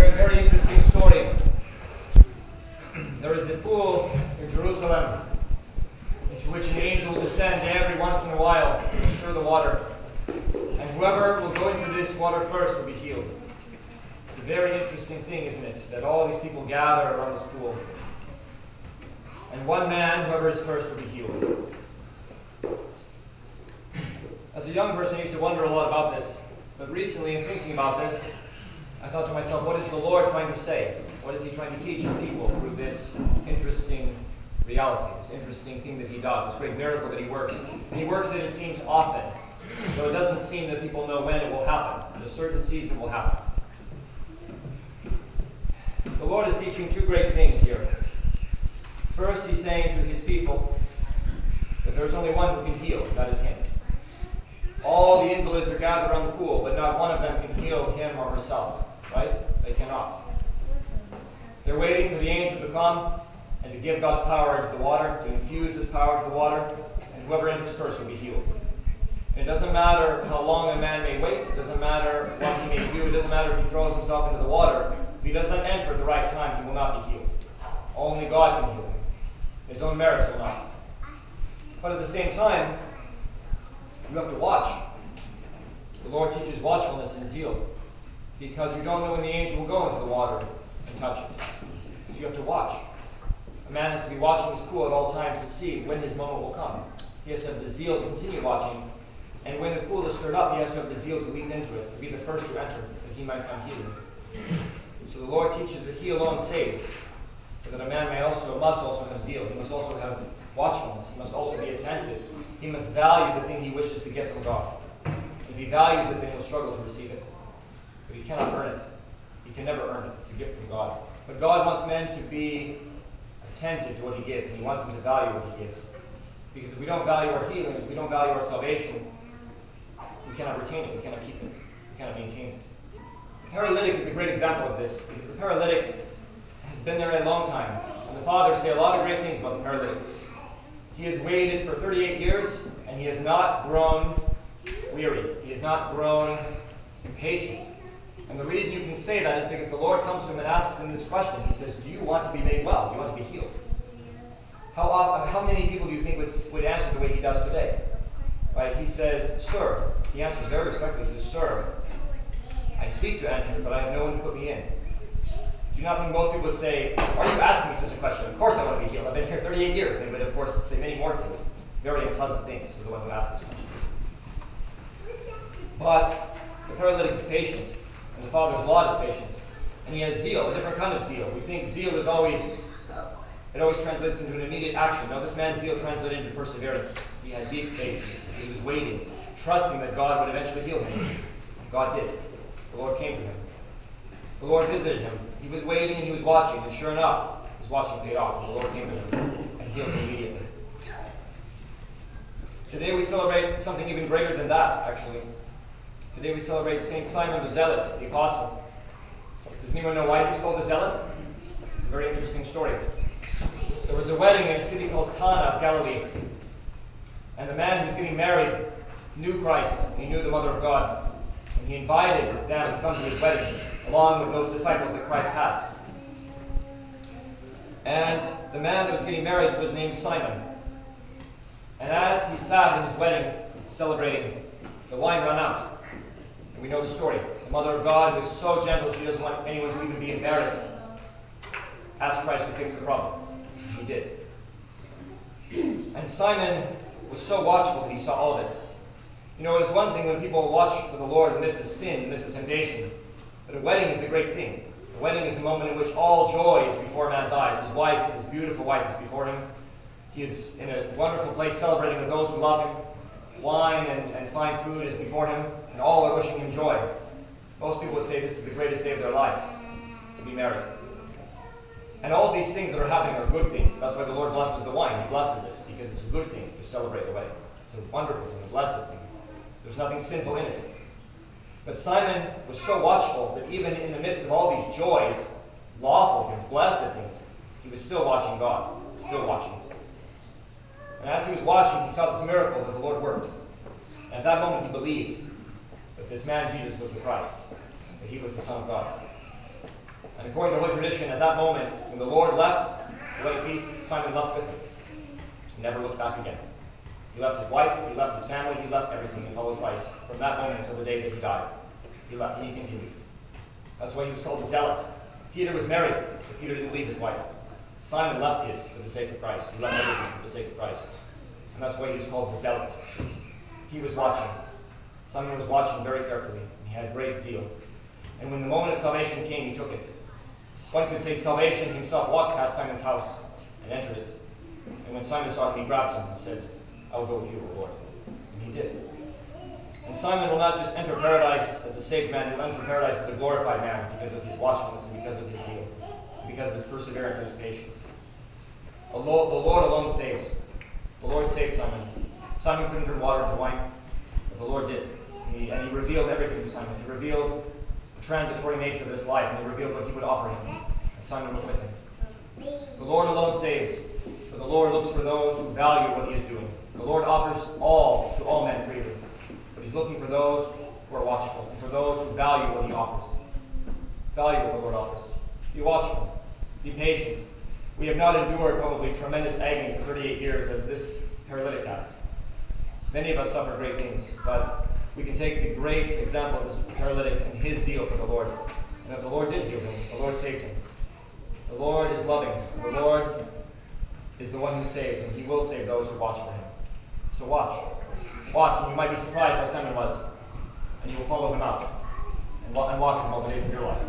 hear a very interesting story. There is a pool in Jerusalem into which an angel will descend every once in a while and stir the water. And whoever will go into this water first will be healed. It's a very interesting thing, isn't it, that all these people gather around this pool. And one man, whoever is first, will be healed. As a young person, I used to wonder a lot about this. But recently, in thinking about this, I thought to myself, what is the Lord trying to say? What is he trying to teach his people through this interesting reality, this interesting thing that he does, this great miracle that he works? And he works it seems, often, though it doesn't seem that people know when it will happen. At a certain season it will happen. The Lord is teaching two great things here. First, he's saying to his people that there's only one who can heal, and that is him. All the invalids are gathered around the pool, but not one of them can heal him or herself. Right? They cannot. They're waiting for the angel to come and to give God's power into the water, to infuse his power into the water, and whoever enters first will be healed. And it doesn't matter how long a man may wait, it doesn't matter what he may do, it doesn't matter if he throws himself into the water. If he doesn't enter at the right time, he will not be healed. Only God can heal him. His own merits will not. But at the same time, you have to watch. The Lord teaches watchfulness and zeal, because you don't know when the angel will go into the water and touch it. So you have to watch. A man has to be watching his pool at all times to see when his moment will come. He has to have the zeal to continue watching. And when the pool is stirred up, he has to have the zeal to leap into it, to be the first to enter, that he might find healing. So the Lord teaches that he alone saves, but that a man must also have zeal. He must also have watchfulness. He must also be attentive. He must value the thing he wishes to get from God. If he values it, then he'll struggle to receive it. But he cannot earn it. He can never earn it. It's a gift from God. But God wants men to be attentive to what he gives, and he wants them to value what he gives. Because if we don't value our healing, if we don't value our salvation, we cannot retain it, we cannot keep it, we cannot maintain it. The paralytic is a great example of this, because the paralytic has been there a long time. And the fathers say a lot of great things about the paralytic. He has waited for 38 years, and he has not grown weary. He has not grown impatient. And the reason you can say that is because the Lord comes to him and asks him this question. He says, do you want to be made well? Do you want to be healed? How many people do you think would answer the way he does today? Right? He says, sir. He answers very respectfully. He says, sir, I seek to enter, but I have no one to put me in. Do you not think most people would say, why are you asking me such a question? Of course I want to be healed. I've been here 38 years. They would, of course, say many more things. Very unpleasant things to the one who asked this question. But the paralytic is patient, and the Father's law is patience. And he has zeal, a different kind of zeal. We think zeal is always translates into an immediate action. No, this man's zeal translated into perseverance. He had deep patience. He was waiting, trusting that God would eventually heal him. God did. The Lord came to him. The Lord visited him. He was waiting and he was watching, and sure enough, his watching paid off, and the Lord came to him and healed him immediately. Today we celebrate something even greater than that, actually. Today we celebrate St. Simon the Zealot, the Apostle. Does anyone know why he's called the Zealot? It's a very interesting story. There was a wedding in a city called Cana of Galilee. And the man who was getting married knew Christ. He knew the Mother of God. And he invited them to come to his wedding, along with those disciples that Christ had. And the man that was getting married was named Simon. And as he sat in his wedding celebrating, the wine ran out. And we know the story. The Mother of God, who is so gentle she doesn't want anyone to even be embarrassed, asked Christ to fix the problem. He did. And Simon was so watchful that he saw all of it. You know, it is one thing when people watch for the Lord in the midst of sin, in the midst of temptation. But a wedding is a great thing. A wedding is a moment in which all joy is before a man's eyes. His wife, his beautiful wife, is before him. He is in a wonderful place celebrating with those who love him. Wine and fine food is before him, and all are wishing him joy. Most people would say this is the greatest day of their life, to be married. And all of these things that are happening are good things. That's why the Lord blesses the wine. He blesses it, because it's a good thing to celebrate the wedding. It's a wonderful thing, a blessed thing. There's nothing sinful in it. But Simon was so watchful that even in the midst of all these joys, lawful things, blessed things, he was still watching God, still watching. And as he was watching, he saw this miracle that the Lord worked. And at that moment he believed that this man Jesus was the Christ, that he was the Son of God. And according to hood tradition, at that moment, when the Lord left the wedding feast, Simon left with him. He never looked back again. He left his wife, he left his family, he left everything and followed Christ. From that moment until the day that he died, he continued. That's why he was called a zealot. Peter was married, but Peter didn't leave his wife. Simon left his for the sake of Christ. He left everything for the sake of Christ. And that's why he was called the zealot. He was watching. Simon was watching very carefully. And he had great zeal. And when the moment of salvation came, he took it. One could say salvation himself walked past Simon's house and entered it. And when Simon saw him, he grabbed him and said, I will go with you, O Lord. And he did. And Simon will not just enter paradise as a saved man, he will enter paradise as a glorified man because of his watchfulness and because of his zeal, and because of his perseverance and his patience. The Lord alone saves. The Lord saved Simon. Simon couldn't turn water into wine, but the Lord did. And he revealed everything to Simon. He revealed the transitory nature of this life, and he revealed what he would offer him. And Simon was with him. The Lord alone saves, but the Lord looks for those who value what he is doing. The Lord offers all to all men freely, but he's looking for those who are watchful, and for those who value what he offers. Value what the Lord offers. Be watchful. Be patient. We have not endured probably tremendous agony for 38 years as this paralytic has. Many of us suffer great things, but we can take the great example of this paralytic and his zeal for the Lord. And if the Lord did heal him, the Lord saved him. The Lord is loving. The Lord is the one who saves, and he will save those who watch for him. So watch. Watch, and you might be surprised like Simon was, and you will follow him out and walk with him all the days of your life.